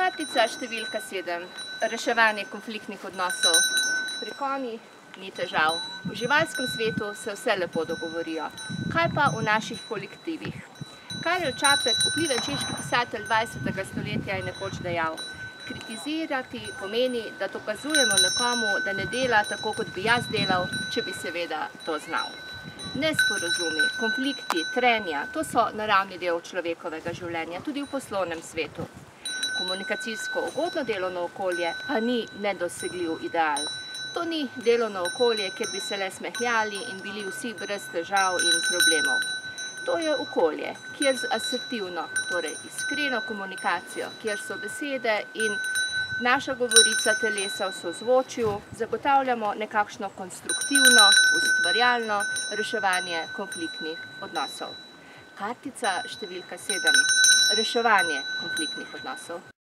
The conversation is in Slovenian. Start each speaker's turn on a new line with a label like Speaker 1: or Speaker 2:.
Speaker 1: Kartica številka 7. Reševanje konfliktnih odnosov. Pri konjih ni težav. V živalskem svetu se vse lepo dogovorijo. Kaj pa v naših kolektivih? Karel Čapek, vpliven češki pisatelj 20. stoletja, je nekoč dejal: kritizirati pomeni, da dokazujemo nekomu, da ne dela tako, kot bi jaz delal, če bi seveda to znal. Nesporazumi, konflikti, trenja, to so naravni del človekovega življenja, tudi v poslovnem svetu. Komunikacijsko ugodno delovno okolje pa ni nedosegljiv ideal. To ni delovno okolje, kjer bi se le smehljali in bili vsi brez težav in problemov. To je okolje, kjer z asertivno, torej iskreno komunikacijo, kjer so besede in naša govorica telesa v sozvočju, zagotavljamo nekakšno konstruktivno, ustvarjalno reševanje konfliktnih odnosov. Kartica številka 7. Reševanje konfliktnih odnosov.